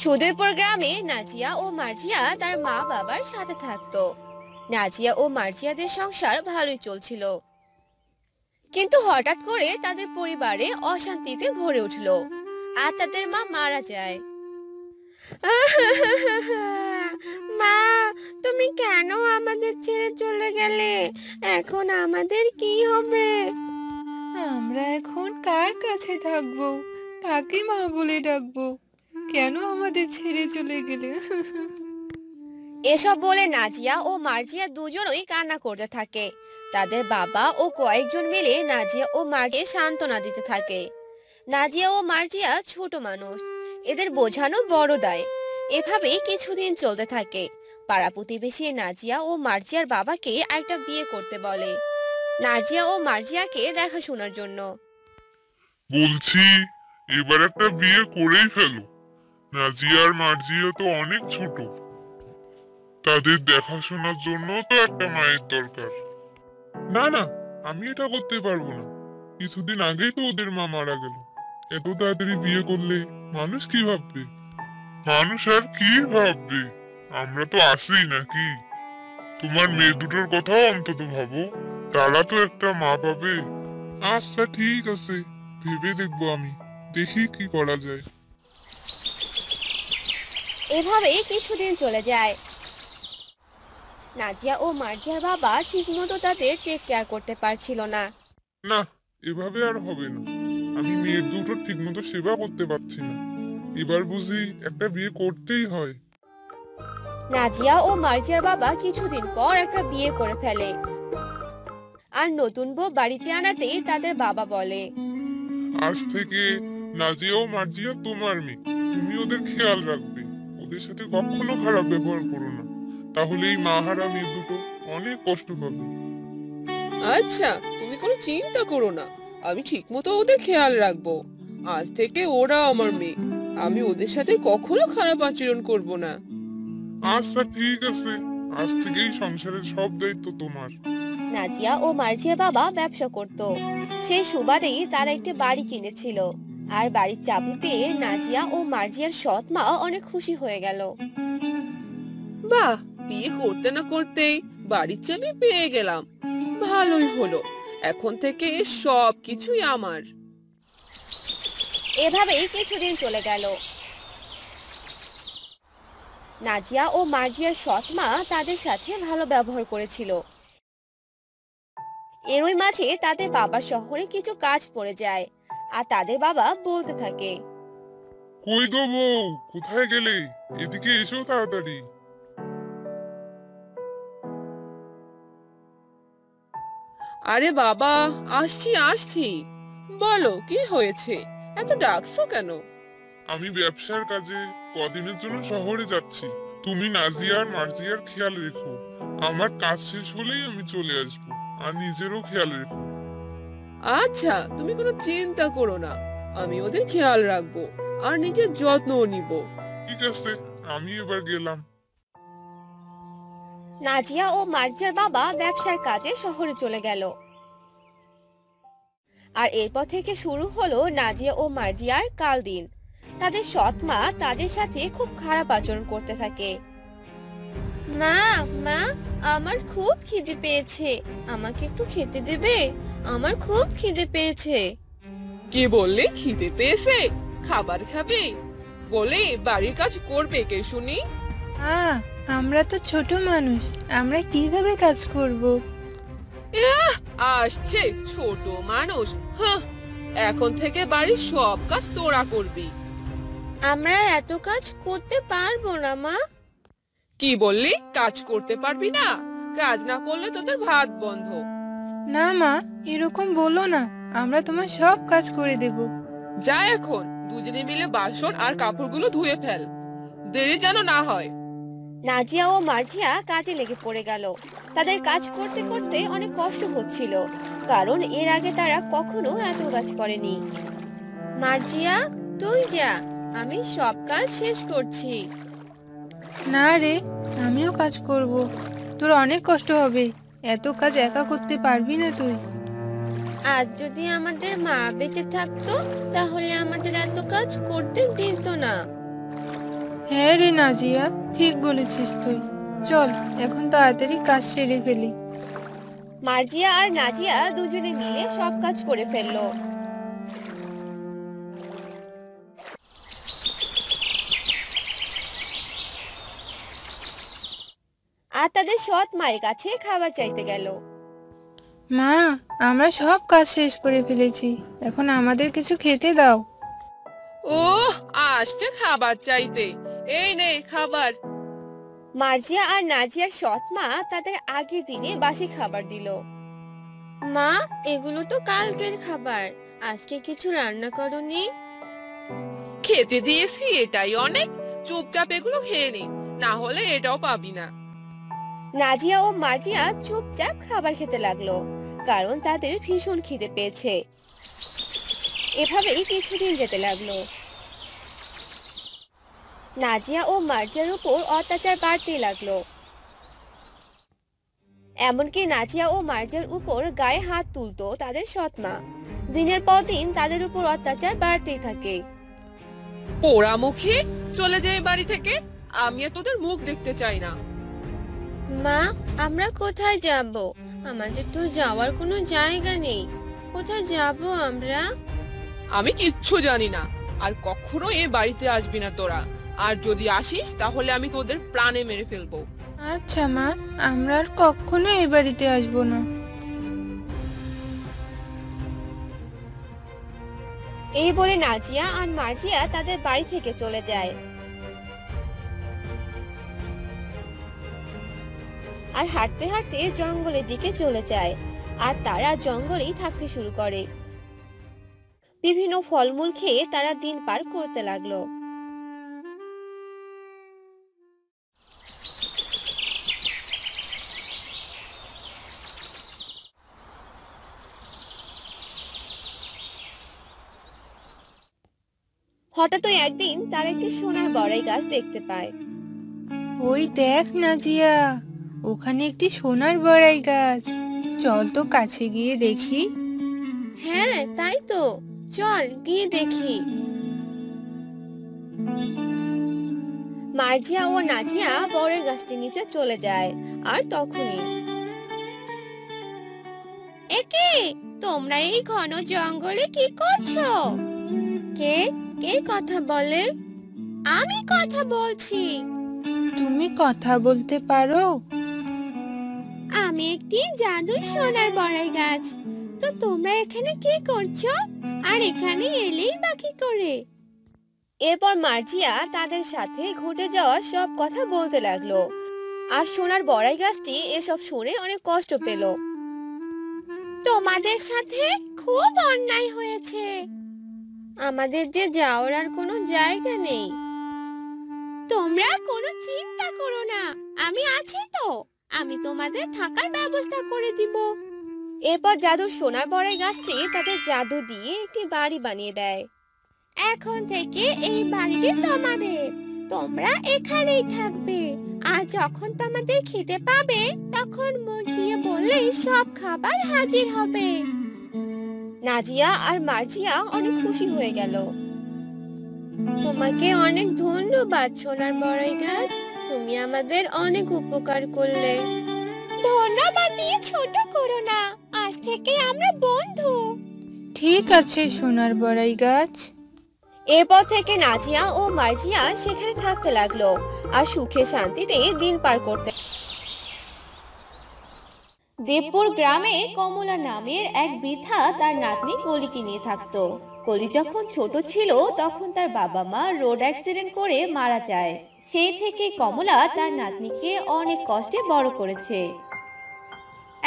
সুদূরপুর গ্রামে নাজিয়া ও মার্জিয়া তার মা বাবার সাথে থাকতো। নাজিয়া ও মার্জিয়াদের সংসার ভালোই চলছিল, কিন্তু হঠাৎ করে তাদের পরিবারে অশান্তিতে ভরে উঠলো আর তাদের মা মারা যায়। মা, তুমি কেন আমাদের ছেড়ে চলে গেলে? এখন আমাদের কি হবে? আমরা এখন কার কাছে থাকবো? কাকে মা বলে ডাকবো? কেন আমাদের ছেড়ে চলে গেলে? এসব বলে নাজিয়া ও মার্জিয়া দুজনই কান্না করতে থাকে। তাদের বাবা ও কয়েকজন মিলে নাজিয়া ও মার্জিয়া সান্ত্বনা দিতে থাকে। নাজিয়া ও মার্জিয়া ছোট মানুষ, এদের বোঝানো বড় দায়। এভাবেই কিছুদিন চলতে থাকে। পাড়া প্রতিবেশী নাজিয়া ও মার্জিয়ার বাবাকে একটা বিয়ে করতে বলে, নাজিয়া ও মার্জিয়াকে দেখাশোনার জন্য। বলছি, এবার একটা বিয়ে করেই ফেলো। নাজিয়া আর মার্জিয়া তো অনেক ছোট, তাদের দেখাশোনার জন্য তো একটা মায়ের দরকার। না না, আমি এটা করতে পারবো না। কিছুদিন আগেই তো ওদের মা মারা গেল। এত তাড়াতাড়ি বিয়ে করলে মানুষ কি ভাববে? মানুষ আর কি ভাববে? আমরা তো আসি নাকি? তোমার মেয়ে দুটোর কথাও অন্তত ভাবো, তারা তো একটা মা পাবে। আচ্ছা ঠিক আছে, ভেবে দেখবো আমি, দেখি কি করা যায়। এভাবেই কিছুদিন চলে যায়। নাজিয়া ও মার্জিয়ার বাবা ঠিকমতো তাদের টেক কেয়ার করতে পারছিল না। না, এভাবে আর হবে না। আমি মেয়ের দুটোর ঠিকমতো সেবা করতে পারছি না। এবার বুঝি একটা বিয়ে করতেই হয়। নাজিয়া ও মার্জিয়ার বাবা কিছুদিন পর একটা বিয়ে করে ফেলে। আর নতুন বউ বাড়িতে আনাতেই তাদের বাবা বলে, আজ থেকে নাজিয়া ও মার্জিয়া তোমার মেয়ে। তুমি ওদের খেয়াল রাখবে, ওদের সাথে কখনো খারাপ ব্যবহার করো না। তাহলে এই মাহারা মেয়ে দুটো অনেক কষ্ট পাবে। আচ্ছা, তুমি কোনো চিন্তা করো না, আমি ঠিকমতো ওদের খেয়াল রাখবো। আজ থেকে ওরা আমার মেয়ে, আমি ওদের সাথে কখনো খারাপ আচরণ করব না। আচ্ছা ঠিক আছে, আজ থেকেই সংসারের সব দায়িত্ব তোমার। নাজিয়া ও মার্জিয়ার বাবা ব্যবসা করত। সেই সুবাদেই তারা একটি বাড়ি কিনেছিল। আর বাড়ির চাবি পেয়ে নাজিয়া ও মার্জিয়ার সৎ মা অনেক খুশি হয়ে গেল। বাহ, বিয়ে করতে না করতেই বাড়ির চাবি পেয়ে গেলাম। ভালোই হলো, এখন থেকে সব কিছুই আমার। এভাবেই কিছুদিন চলে গেল। নাজিয়া ও মার্জিয়ার সৎ মা তাদের সাথে ভালো ব্যবহার করেছিল। এরই মাঝে তাদের বাবার শহরে কিছু কাজ পড়ে যায়। আর তাদের বাবা বলতে থাকে, কই গো বউ, কোথায় গেলে? এদিকে এসো তাড়াতাড়ি। আরে বাবা, আসছি আসছি। বলো কি হয়েছে, এত ডাকছো কেন? আমি ব্যবসার কাজে কদিনের জন্য শহরে যাচ্ছি। তুমি নাজিয়া আর মার্জিয়ার খেয়াল রেখো। আমার কাজ শেষ হলেই আমি চলে আসবো। আর নিজেরও খেয়াল রেখো। আচ্ছা, তুমি কোনো চিন্তা করো না, আমি ওদের খেয়াল রাখবো আর নিজের যত্নও নিব। ঠিক আছে, আমি এবার গেলাম। নাজিয়া ও মার্জিয়ার বাবা ব্যবসার কাজে শহরে চলে গেল। আর এরপর থেকে শুরু হলো নাজিয়া ও মার্জিয়ার কাল দিন। তাদের সৎ মা তাদের সাথে খুব খারাপ আচরণ করতে থাকে। মা, মা, আমার খুব খিদে পেয়েছে, আমাকে একটু খেতে দেবে? আমার খুব খিদে পেয়েছে। কি বললে, খিদে পেয়েছে? খাবার খাবে বলে বাড়ির কাজ করবে কে শুনি? আমরা তো ছোট মানুষ, আমরা কিভাবে কাজ করব? আহ, আসছে ছোট মানুষ। হ্যাঁ, এখন থেকে বাড়ির সব কাজ তোরা করবি। আমরা এত কাজ করতে পারবো না মা। কি বললি, কাজ করতে পারবি না? কাজ না করলে তোদের ভাত বন্ধ। না মা, এরকম বলো না, আমরা তোমার সব কাজ করে দেব। যা, এখন দুজনে মিলে বাসন আর কাপড়গুলো ধুয়ে ফেল, দেরি যেন না হয়। নাজিয়া ও মার্জিয়া কাজে লেগে পড়ে গেল। তাদের কাজ করতে করতে অনেক কষ্ট হচ্ছিল, কারণ এর আগে তারা কখনো এত কাজ করেনি। মার্জিয়া, তুই যা, আমি সব কাজ শেষ করছি। না রে, আমিও কাজ করব। তোর অনেক কষ্ট হবে, এত কাজ একা করতে পারবি না তুই। আজ যদি আমাদের মা বেঁচে থাকতো, তাহলে আমাদের এত কাজ করতে দিত না। হ্যাঁ রে নাজিয়া, ঠিক বলেছিস তুই। চল এখন তাড়াতাড়ি কাজ সেরে ফেলি। মার্জিয়া আর নাজিয়া দুজনে মিলে সব কাজ করে ফেললো। আর তাদের সৎ মায়ের কাছে খাবার চাইতে গেল। মা, আমরা সব কাজ শেষ করে ফেলেছি, এখন আমাদের কিছু খেতে দাও। ওহ, আসছে খাবার চাইতে। এই নে খাবার। মার্জিয়া আর নাজিয়ার সৎ মা তাদের আগের দিনে বাসি খাবার দিল। মা, এগুলো তো কালকের খাবার, আজকে কিছু রান্না করনি? খেতে দিয়েছি, এটাই অনেক। চুপচাপ এগুলো খেয়ে নে, না হলে এটাও পাবি না। নাজিয়া ও মার্জিয়া চুপচাপ খাবার খেতে লাগলো, কারণ তাদের ভীষণ খিদে পেয়েছে। এভাবেই কিছুদিন যেতে লাগলো। নাজিয়া ও মার্জিয়ার উপর অত্যাচার বাড়তে লাগলো। এমনকি নাজিয়া ও মার্জিয়ার উপর গায়ে হাত তুলতো তাদের সৎমা। দিনের পর দিন তাদের উপর অত্যাচার বাড়তেই থাকে। পোড়ামুখী, চলে যায় বাড়ি থেকে। আমি আর তোদের মুখ দেখতে চাই না। মা, আমরা কোথায় যাব? আমাদের তো যাওয়ার কোনো জায়গা নেই। কোথায় যাব আমরা? আমি কিচ্ছু জানি না, আর কখনো এ বাড়িতে আসবি না তোরা। আর যদি আসিস তাহলে আমি তোদের প্রাণে মেরে ফেলবো। আচ্ছা মা, আমরা আর কখনো এই বাড়িতে আসবো না। এই বলে নাজিয়া আর মার্জিয়া তাদের বাড়ি থেকে চলে যায়। আর হাঁটতে হাঁটতে জঙ্গলের দিকে চলে যায়। আর তারা জঙ্গলেই থাকতে শুরু করে। বিভিন্ন ফলমূল খেয়ে তারা দিন পার করতে লাগলো। হঠাৎই একদিন তারা একটি সোনার বড়াই গাছ দেখতে পায়। ওই দেখ নাজিয়া, ওখানে একটি সোনার বড়াই গাছ। চল তো কাছে গিয়ে দেখি। হ্যাঁ, তাই তো, চল গিয়ে দেখি। মার্জিয়া ও নাজিয়া বড়ই গাছটির নিচে চলে যায়। আর তখনই, একে, তোমরা এই ঘন জঙ্গলে কি করছো? কে কে কথা বলে? আমি কথা বলছি। তুমি কথা বলতে পারো? আমি একটি জাদুই সোনার বড়াই গাছ। তো তোমরা এখানে কি করছো? আর এখানে এলেই বা কি করে? এরপর মার্জিয়া তাদের সাথে ঘটে যাওয়া সব কথা বলতে লাগলো। আর সোনার বড়াই গাছটি এসব শুনে অনেক কষ্ট পেল। তোমাদের সাথে খুব অন্যায় হয়েছে। আমাদের যে যাওয়ার আর কোনো জায়গা নেই। তোমরা কোনো চিন্তা করো না, আমি আছি তো। আমি তোমাদের থাকার ব্যবস্থা করে দিব। এরপর জাদুর সোনার বড়াই গাছটি তাদের জাদু দিয়ে একটি বাড়ি বানিয়ে দেয়। এখন থেকে এই বাড়িটি তোমাদের। তোমরা এখানেই থাকবে। আর যখন তোমাদের খিদে পাবে, তখন মুখ দিয়ে বললেই সব খাবার হাজির হবে। নাজিয়া আর মার্জিয়া অনেক খুশি হয়ে গেল। তোমাকে অনেক ধন্যবাদ সোনার বড়াই গাছ, তুমি আমাদের অনেক উপকার করলে। ধন্যবাদ দিয়ে ছোট করো না, আজ থেকে আমরা বন্ধু। ঠিক আছে সোনার বড়াই গাছ। এরপর থেকে নাজিয়া ও মার্জিয়া সেখানে থাকতে লাগলো আর সুখে শান্তিতে দিন পার করতে। দেবপুর গ্রামে কমলা নামের এক বৃদ্ধা তার নাতনি কলিকে নিয়ে থাকতো। কলি যখন ছোট ছিল তখন তার বাবা মা রোড অ্যাক্সিডেন্ট করে মারা যায়। সেই থেকে কমলা তার নাতনিকে অনেক কষ্টে বড় করেছে।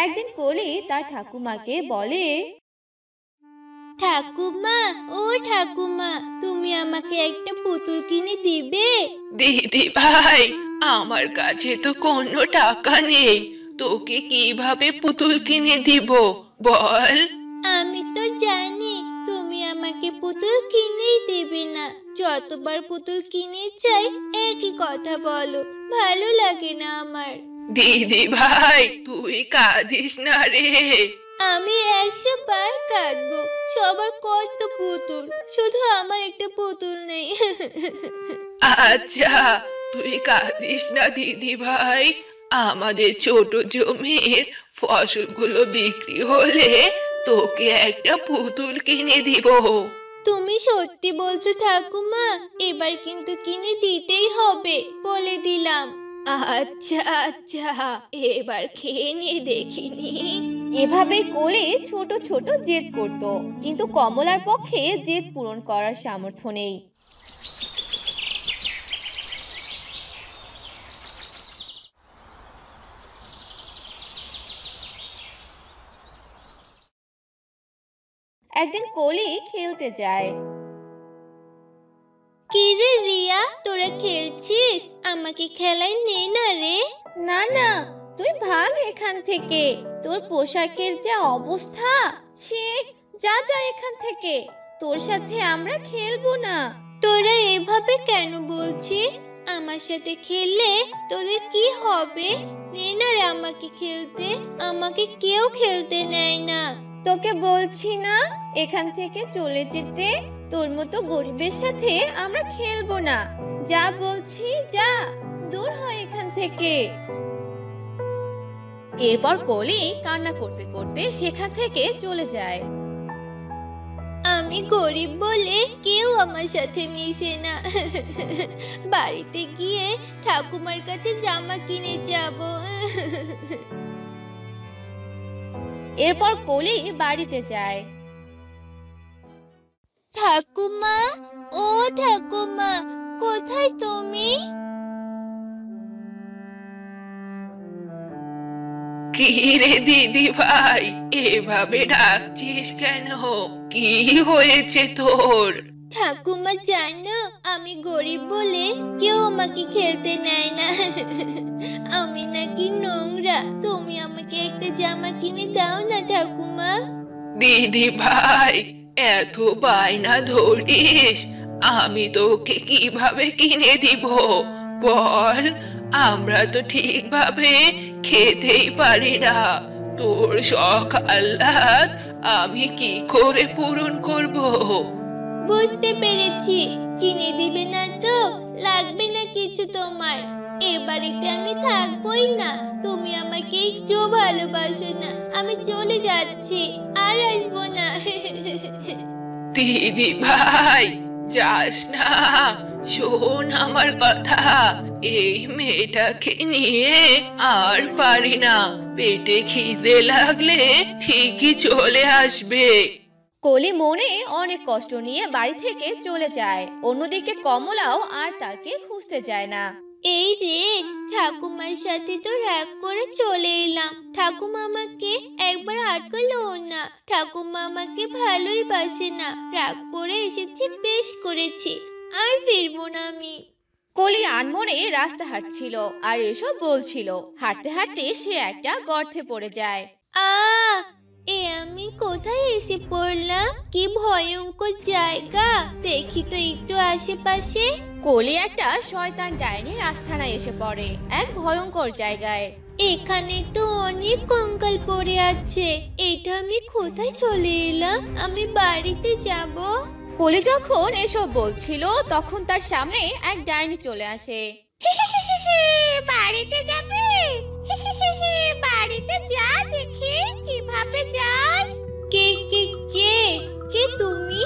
একদিন কলি তার ঠাকুমাকে বলে, ঠাকুমা, ও ঠাকুমা, তুমি আমাকে একটা পুতুল কিনে দিবে? দিদি ভাই, আমার কাছে তো কোনো টাকা নেই, তোকে কিভাবে পুতুল কিনে দিব বল? আমি তো জানি তুমি আমাকে পুতুল কিনেই দেবে না। যতবার পুতুল কিনে চাই একই কথা বলো, ভালো লাগে না আমার। দিদি ভাই, তুই কাঁদিস না রে। আমি 100 বার কাঁদবো, সবার কত পুতুল, শুধু আমার একটা পুতুল নেই। আচ্ছা, তুই কাঁদিস না দিদি ভাই। আমাদের ছোট জমির ফসলগুলো বিক্রি হলে তোকে একটা পুতুল কিনে দিব। তুমি সত্যি বলছো ঠাকুমা? এবার কিন্তু কিনে দিতেই হবে, বলে দিলাম। আচ্ছা আচ্ছা, এবার খেয়ে নিয়ে দেখিনি। এভাবে কোলে ছোট ছোট জেদ করত, কিন্তু কমলার পক্ষে জেদ পূরণ করার সামর্থ্য নেই। একদিন কলি খেলতে যায়। কি রে রিয়া, তোরা খেলছিস? আমাকে খেলায় নে না রে। না না, তুই ভাগ এখান থেকে। তোর পোশাকের যা অবস্থা, ছি, যা যা এখান থেকে। তোর সাথে আমরা খেলবো না। তোরা এভাবে কেন বলছিস? আমার সাথে খেললে তোদের কি হবে? নে না রে আমাকে খেলতে। আমাকে কেউ খেলতে নেয় না। তোকে বলছি না এখান থেকে চলে যেতে। তোর মতো গরিবের সাথে আমরা খেলবো না। যা বলছি, যা, দূর হয় এখান থেকে। এরপর কলি কান্না করতে করতে সেখান থেকে চলে যায়। আমি গরিব বলে কেউ আমার সাথে মিশে না। বাড়িতে গিয়ে ঠাকুমার কাছে জামা কিনে যাব। এরপর কলি বাড়িতে যায়। ঠাকুমা, ও ঠাকুমা, কোথায় তুমি? কি রে দিদি ভাই, এভাবে ডাকছিস কেন? কি হয়েছে তোর? ঠাকুমা জানো, আমি গরিব বলে কেউ আমাকে খেলতে নেয় না। আমি নাকি নোংরা। তুমি আমাকে একটা জামা কিনে দাও না ঠাকুমা। দিদি ভাই, এত বায়না ধরিস, আমি তোকে কিভাবে কিনে দিব বল? আমরা তো ঠিকভাবে খেতেই পারি না। তোর শখ আহ্লাদ আমি কি করে পূরণ করব? বুঝতে পেরেছি, কিনে দিবে না তো? লাগবে না কিছু তোমার। এ বাড়িতে আমি থাকবোই না। তুমি আমাকে একটু ভালোবাসো না। আমি চলে যাচ্ছি, আর আসবো না। দিদি ভাই, যাস না, শোন আমার কথা। এই মেয়েটাকে নিয়ে আর পারি না। পেটে খিদে লাগলে ঠিকই চলে আসবে। কলি মনে অনেক কষ্ট নিয়ে বাড়ি থেকে চলে যায়। অন্যদিকে কমলাও আর তাকে খুঁজতে যায় না। এই রে, ঠাকুমার সাথে তো রাগ করে চলে এলাম। ঠাকুমা আমাকে একবার আটকালো না। ঠাকুমা আমাকে ভালোই বাসে না। রাগ করে এসেছি, বেশ করেছি। আর ফিরবো না আমি। কলি আনমনে রাস্তা হাঁটছিল আর এসব বলছিল। হাঁটতে হাঁটতে সে একটা গর্তে পড়ে যায়। আমি কোথায় এসে পড়লাম? কি ভয়ঙ্কর জায়গা! দেখি তো একটু আশেপাশে। কলি একটা শয়তান ডাইনির আস্তানায় এসে পড়ে, এক ভয়ঙ্কর জায়গায়। এখানে তো অনেক কঙ্কাল পড়ে আছে। এটা আমি কোথায় চলে এলাম? আমি বাড়িতে যাব। কলি যখন এসব বলছিল তখন তার সামনে এক ডাইনি চলে আসে। বাড়িতে যাবে? বাড়িতে যা, দেখি কিভাবে যাস। কে কে কে কে তুমি?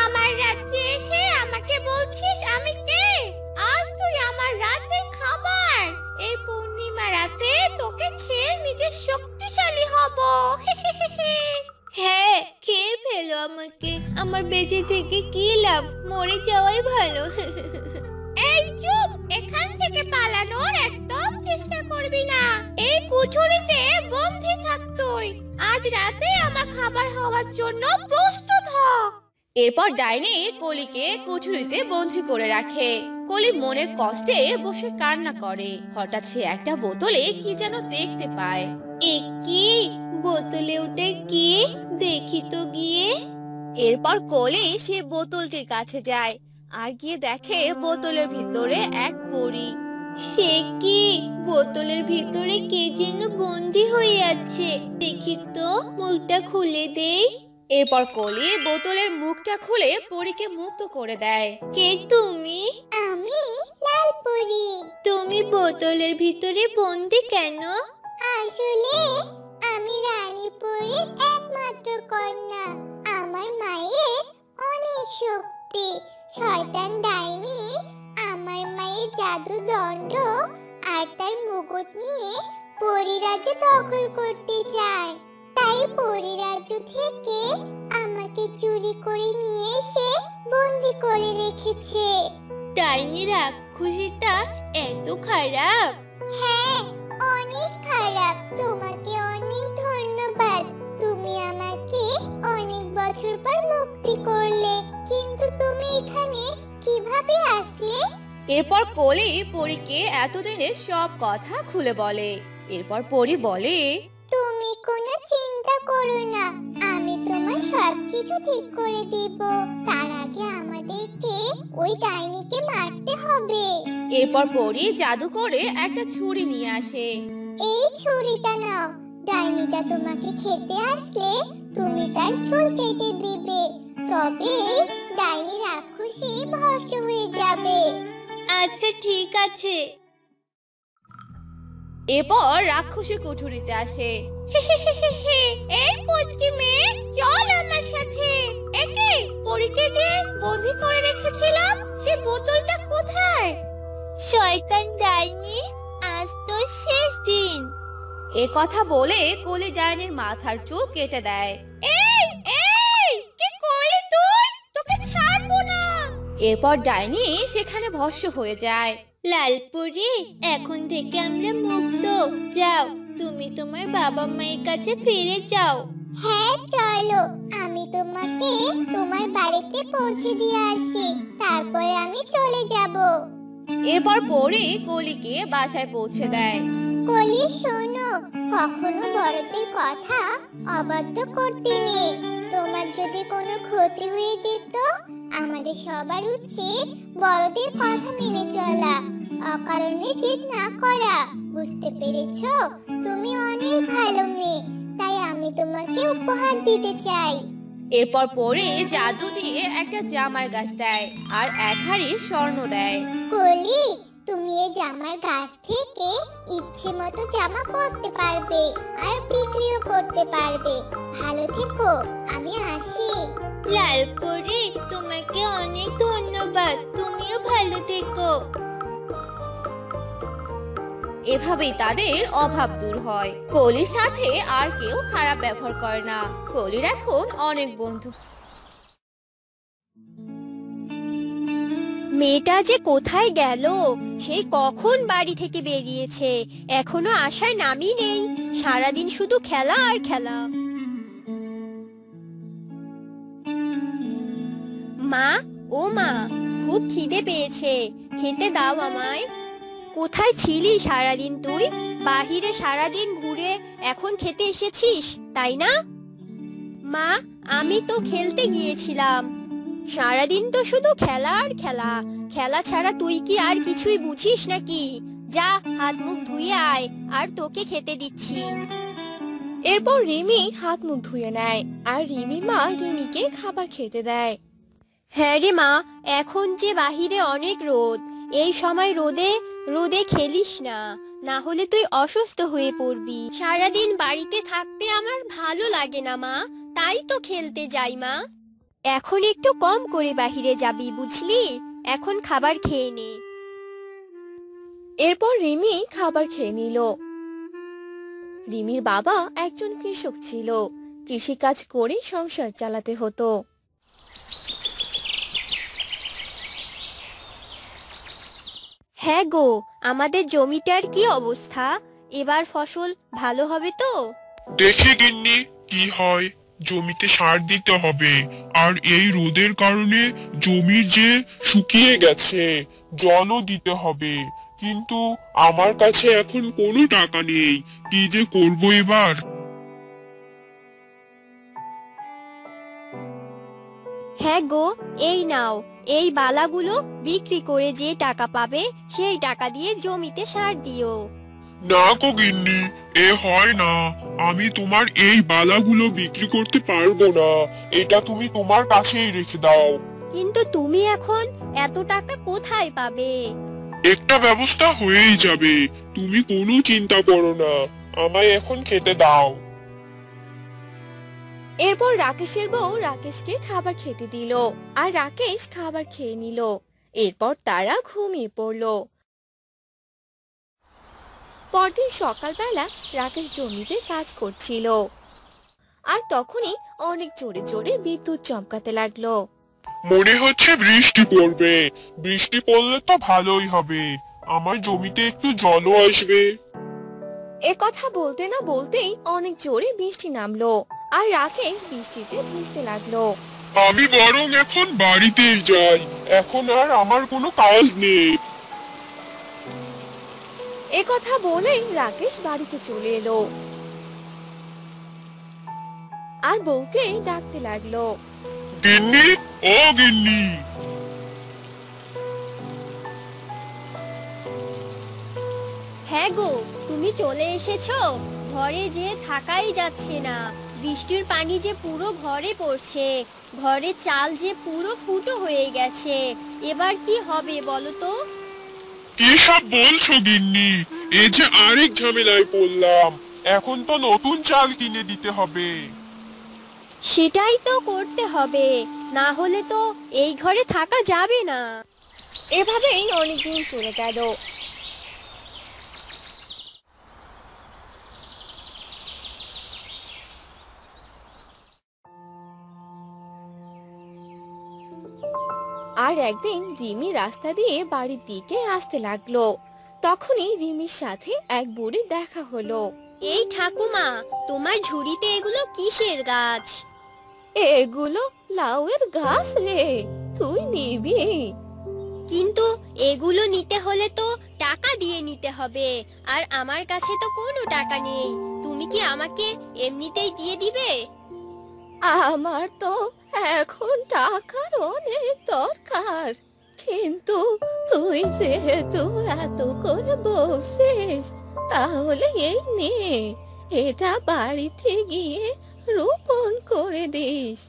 আমার রাজ্যে এসে আমাকে বলছিস আমি কে? আজ তুই আমার রাতের খাবার। এই পূর্ণিমা রাতে তোকে খেয়ে নিজে শক্তিশালী হব। হ্যাঁ, খেয়ে ফেলো আমাকে। আমার বেঁচে থেকে কি লাভ? মরে যাওয়াই ভালো। এই চুপ! এখান থেকে পালানোর একদম চেষ্টা করবি না। এই কুঠুরিতে বন্দী থাক তুই। আজ রাতে আমার খাবার হওয়ার জন্য প্রস্তুত হ। এরপর ডাইনি কলিকে কুঠুরিতে বন্দী করে রাখে। কলি মনের কষ্টে বসে কান্না করে। হঠাৎ সে একটা বোতলে কি যেন দেখতে পায়। এ কি? বোতলে ওটা কি? দেখি তো গিয়ে। এরপর কলি সে বোতলটির কাছে যায় আর গিয়ে দেখে বোতলের ভিতরে এক পরী। সে কি? বোতলের ভিতরে কে যেন বন্দী হয়ে আছে। দেখি তো, মুখটা খুলে দেই। এরপর কলি বোতলের মুখটা খুলে পরীকে মুক্ত করে দেয়। কে তুমি? আমি লালপরি। তুমি বোতলের ভিতরে বন্দি কেন? আসলে আমি রানীপুরীর একমাত্র কন্যা। আমার মায়ের অনেক শক্তি। শয়তান ডাইনি আমার মায়ের জাদু দণ্ড আর তার মুকুট নিয়ে পরিরাজ্য দখল করতে চায়। তাই পরিরাজ্য থেকে আমাকে চুরি করে নিয়ে এসে বন্দি করে রেখেছে। ডাইনি রাক্ষসীটা এত খারাপ? হ্যাঁ, অনেক খারাপ। তোমাকে অনেক ধন্যবাদ। তুমি আমাকে অনেক বছর পর মুক্তি করলে। কিন্তু তুমি এখানে কিভাবে আসলে? এরপর কলি পরীকে এতদিনের সব কথা খুলে বলে। এরপর পরী বলে, তুমি কোনো চিন্তা করো না, আমি তোমার সবকিছু ঠিক করে দেব। তার আগে আমাদেরকে ওই ডাইনিকে মারতে হবে। এরপর পরী জাদু করে একটা ছুরি নিয়ে আসে। এই ছুরিটা নাও। ডাইনিটা তোমাকে খেতে আসলে তুমি তার চুল কেটে দিবে। তবে ডাইনি রাক্ষসী ভস্ম হয়ে যাবে। আচ্ছা, ঠিক আছে। এরপর রাক্ষসী কুঠুরিতে আসে। এই পুচকি মেয়ে, চল আমার সাথে। একে পরীকে যে বন্দি করে রেখেছিলাম, সে বোতলটা কোথায়? শয়তান ডাইনি, আজ তো শেষ দিন। এ কথা বলে কলি ডাইনির মাথার চুল কেটে দেয়। এই এই, কি করলি তুই? তোকে ছাড়বো না। এরপর ডাইনি সেখানে ভস্ম হয়ে যায়। লালপরি, এখন থেকে আমরা মুক্ত। যাও, তুমি তোমার বাবা মায়ের কাছে ফিরে যাও। হ্যাঁ, চলো। আমি তোমাকে তোমার বাড়িতে পৌঁছে দিয়ে আসি, তারপরে আমি চলে যাব। এরপর পরী কলিকে বাসায় পৌঁছে দেয়। কলি, শোনো, কখনো বড়দের কথা অবাধ্য করতে নেই। তোমার যদি কোনো ক্ষতি হয়ে যেত, আমাদের সবার উচিত বড়দের কথা মেনে চলা, অকারণে জেদ না করা। বুঝতে পেরেছো? তুমি অনেক ভালো মেয়ে, তাই আমি তোমাকে উপহার দিতে চাই। এরপর পরী জাদু দিয়ে একটা জামার গাছ দেয় আর এক হাড়ি স্বর্ণ দেয়। কলি, তুমি এই জামার গাছ থেকে ইচ্ছে মতো জামা পরতে পারবে আর বিক্রিও করতে পারবে। ভালো থেকো, আমি আসি। লালপরি, তোমাকে অনেক ধন্যবাদ। তুমিও ভালো থেকো। এভাবেই তাদের অভাব দূর হয়। কলির সাথে আর কেউ খারাপ ব্যবহার করে না। কলির এখন অনেক বন্ধু। মেয়েটা যে কোথায় গেল? সেই কখন বাড়ি থেকে বেরিয়েছে, এখনো আসার নামই নেই। সারাদিন শুধু খেলা আর খেলা। মা, ও মা, খুব খিদে পেয়েছে, খেতে দাও আমায়। কোথায় ছিলি সারাদিন তুই? বাহিরে সারাদিন ঘুরে এখন খেতে এসেছিস, তাই না? মা, আমি তো খেলতে গিয়েছিলাম। সারাদিন তো শুধু খেলা আর খেলা। খেলা ছাড়া তুই কি আর কিছুই বুঝিস নাকি? যা, হাত মুখ ধুয়ে আয়, আর তোকে খেতে দিচ্ছি। এরপর রিমি হাত মুখ ধুয়ে নেয় আর রিমির মা রিমিকে খাবার খেতে দেয়। হ্যাঁ রে মা, এখন যে বাহিরে অনেক রোদ, এই সময় রোদে রোদে খেলিস না, না হলে তুই অসুস্থ হয়ে পড়বি। সারাদিন বাড়িতে থাকতে আমার ভালো লাগে না মা, তাই তো খেলতে যাই মা। এখন একটু কম করে বাহিরে যাবি, বুঝলি? এখন খাবার খেয়ে নে। এরপর রিমি খাবার খেয়ে নিল। রিমির বাবা একজন কৃষক ছিল, কৃষিকাজ করে সংসার চালাতে হতো। হ্যাঁ গো, আমাদের জমিটার কি অবস্থা? এবার ফসল ভালো হবে তো? দেখি গিন্নি কি হয়। জমিতে সার দিতে হবে, আর এই রোদের কারণে জমি যে শুকিয়ে গেছে, জলও দিতে হবে। কিন্তু আমার কাছে এখন কোনো টাকা নেই, কি যে করব এবার। হ্যাঁ গো, এই নাও, এই বালাগুলো বিক্রি করে যে টাকা পাবে সেই টাকা দিয়ে জমিতে সার দিও। না গো গিন্নি, এ হয় না, আমি তোমার এই বালাগুলো বিক্রি করতে পারবো না। এটা তুমি তোমার কাছেই রেখে দাও। কিন্তু তুমি এখন এত টাকা কোথায় পাবে? একটা ব্যবস্থা হয়েই যাবে, তুমি কোনো চিন্তা করো না। আমায় এখন খেতে দাও। এরপর রাকেশের বউ রাকেশকে খাবার খেতে দিল, আর রাকেশ খাবার খেয়ে নিল। এরপর তারা ঘুমিয়ে পড়ল। পরদিন সকালবেলা রাকেশ জমিতে কাজ করছিল, আর তখনই অনেক জোরে জোরে বিদ্যুৎ চমকাতে লাগলো। মনে হচ্ছে বৃষ্টি পড়বে। বৃষ্টি পড়লে তো ভালোই হবে, আমার জমিতে একটু জলও আসবে। এ কথা বলতে না বলতেই অনেক জোরে বৃষ্টি নামলো, আর রাকেশ বৃষ্টিতে ভিজতে লাগলো। আমি বরং এখন বাড়িতেই যাই, এখন আর আমার কোনো কাজ নেই। এ কথা বলেই রাকেশ বাড়িতে চলে এলো, আর বউকে ডাকতে লাগলো। গিন্নি, ও গিন্নি। হ্যাঁ গো, তুমি চলে এসেছো। ঘরে যে থাকাই যাচ্ছে না, বৃষ্টির পানি যে পুরো ঘরে পড়ছে, ঘরের চাল যে পুরো ফুটো হয়ে গেছে। এবার কি হবে বলো তো? কি সব বলছো গিন্নি? এই যে আরেক ঝামেলায় পড়লাম, এখন তো নতুন চাল কিনে দিতে হবে। সেটাই তো করতে হবে, না হলে তো এই ঘরে থাকা যাবে না। এভাবেই অনেকদিন চলে গেল। আর একদিন রিমি রাস্তা দিয়ে বাড়ির দিকে আসতে লাগলো। তখনই রিমির সাথে এক বুড়ি দেখা হলো। এই ঠাকুমা, তোমার ঝুড়িতে এগুলো কিসের গাছ? এগুলো লাউয়ের গাছ রে, তুই নিবি? কিন্তু এগুলো নিতে হলে তো টাকা দিয়ে নিতে হবে, আর আমার কাছে তো কোনো টাকা নেই। তুমি কি আমাকে এমনিতেই দিয়ে দিবে? আমার তো এখন টাকার অনেক দরকার, কিন্তু তুই যেহেতু এত করে বলছিস, তাহলে এই নে, এটা বাড়িতে গিয়ে রোপণ করে দিস।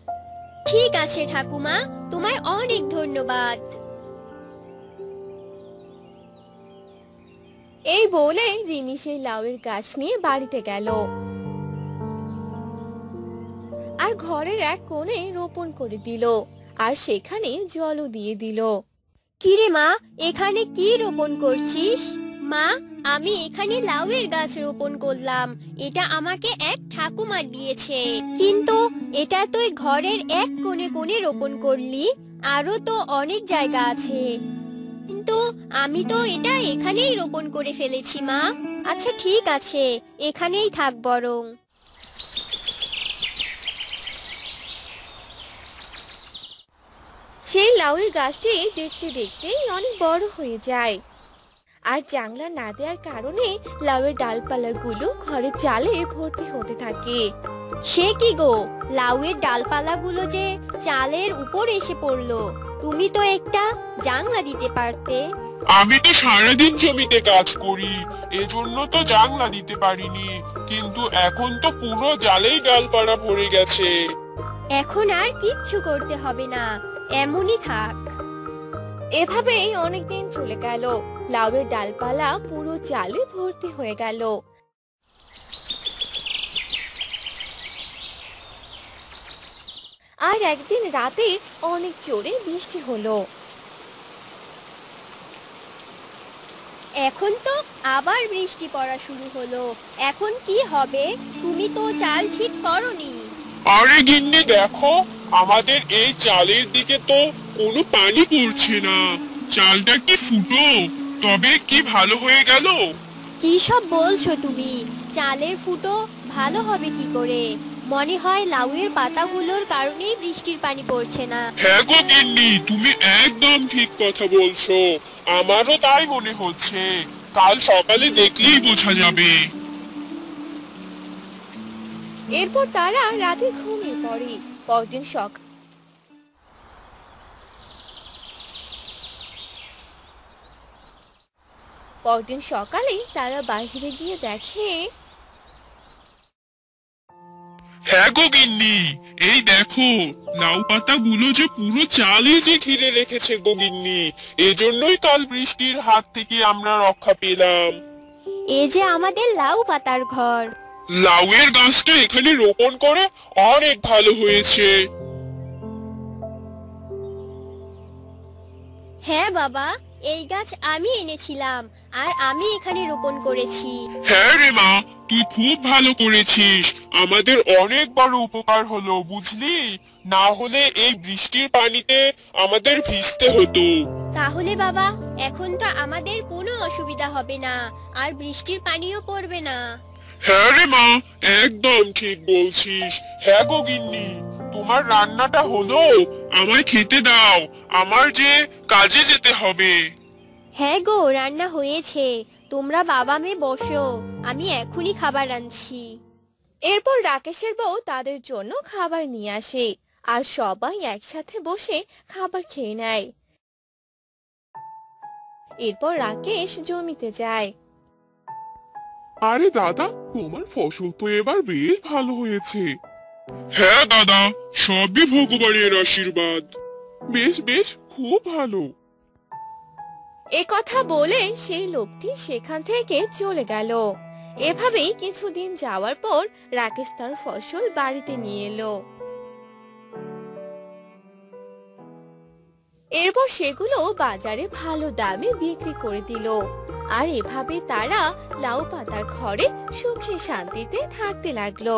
ঠিক আছে ঠাকুমা, তোমায় অনেক ধন্যবাদ। এই বলে রিমি সেই লাউয়ের গাছ নিয়ে বাড়িতে গেল, আর ঘরের এক কোণে রোপণ করে দিল, আর সেখানে জলও দিয়ে দিল। কিরে মা, এখানে কি রোপণ করছিস? মা, আমি এখানে লাউয়ের গাছ রোপণ করলাম। এটা আমাকে এক ঠাকুমা দিয়েছে। কিন্তু এটা তুই ঘরের এক কোণে কোণে রোপণ করলি, আরো তো অনেক জায়গা আছে। কিন্তু আমি তো এটা এখানেই রোপণ করে ফেলেছি মা। আচ্ছা ঠিক আছে, এখানেই থাক বরং। সেই লাউয়ের গাছটি দেখতে দেখতেই অনেক বড় হয়ে যায়, আর জাংলা না দেওয়ার কারণে লাউয়ের ডালপালাগুলো ঘরের চালে ভর্তি হতে থাকে। সে কি গো, লাউয়ের ডালপালাগুলো যে চালের উপর এসে পড়লো। তুমি তো একটা জাংলা দিতে পারতে। আমি তো সারাদিন জমিতে কাজ করি, এজন্য তো জাংলা দিতে পারিনি, কিন্তু এখন তো পুরো জালেই ডালপালা ভরে গেছে। এখন আর কিচ্ছু করতে হবে না, এমনই থাক। এভাবেই অনেকদিন চলে গেল, লাউয়ের ডালপালা পুরো চালে ভর্তি হয়ে গেল। আর একদিন রাতে অনেক জোরে বৃষ্টি হলো। এখন তো আবার বৃষ্টি পড়া শুরু হলো। এখন কি হবে? তুমি তো চাল ঠিক করোনি। আরে গিন্নি দেখো, আমাদের এই চালের দিকে তো কোনো পানি পড়ছে না। চালটা কি ফুটো? তবে কি ভালো হয়ে গেল? কি সব বলছো তুমি? চালের ফুটো ভালো হবে কি করে? মনে হয় লাউয়ের পাতাগুলোর কারণেই বৃষ্টির পানি পড়ছে না। হ্যাঁ গো গিন্নি, তুমি একদম ঠিক কথা বলছো। আমারও তাই মনে হচ্ছে। কাল সকালে দেখলেই বোঝা যাবে। এরপর তারা রাতে ঘুমিয়ে পড়ে। পরদিন সকালে তারা বাইরে গিয়ে দেখে হ্যাঁ গো গিন্নি, এই দেখো লাউ পাতাগুলো যে পুরো চালে যে ঘিরে রেখেছে গো গিন্নি, এজন্যই কাল বৃষ্টির হাত থেকে আমরা রক্ষা পেলাম। এ যে আমাদের লাউ পাতার ঘর। লাউয়ের গাছটা এখানে রোপণ করে অনেক ভালো হয়েছে। হ্যাঁ বাবা, এই গাছ আমি এনেছিলাম আর আমি এখানে রোপণ করেছি। হ্যাঁ রে মা, তুই খুব ভালো করেছিস, আমাদের অনেক বড় উপকার হলো বুঝলি, না হলে এই বৃষ্টির পানিতে আমাদের ভিজতে হতো। তাহলে বাবা, এখন তো আমাদের কোনো অসুবিধা হবে না, আর বৃষ্টির পানিও পড়বে না। হ্যাঁ রে মা, একদম ঠিক বলছিস। হ্যাঁ গো গিন্নি, তোমার রান্নাটা হলো, আমায় খেতে দাও, আমার যে কাজে যেতে হবে। হ্যাঁ গো, রান্না হয়েছে, তোমরা বাবা মেয়ে বসো, আমি এখনই খাবার আনছি। এরপর রাকেশের বউ তাদের জন্য খাবার নিয়ে আসে আর সবাই একসাথে বসে খাবার খেয়ে নেয়। এরপর রাকেশ জমিতে যায়। আরে দাদা, তোমার ফসল তো এবার বেশ ভালো হয়েছে। হ্যাঁ দাদা, সবই ভগবানের আশীর্বাদ। বেশ বেশ, খুব ভালো। এ কথা বলে সেই লোকটি সেখান থেকে চলে গেল। এভাবেই কিছুদিন যাওয়ার পর রাকেশ তার ফসল বাড়িতে নিয়ে এলো। এরপর সেগুলো বাজারে ভালো দামে বিক্রি করে দিল। আর এভাবে তারা লাউ পাতার ঘরে সুখে শান্তিতে থাকতে লাগলো।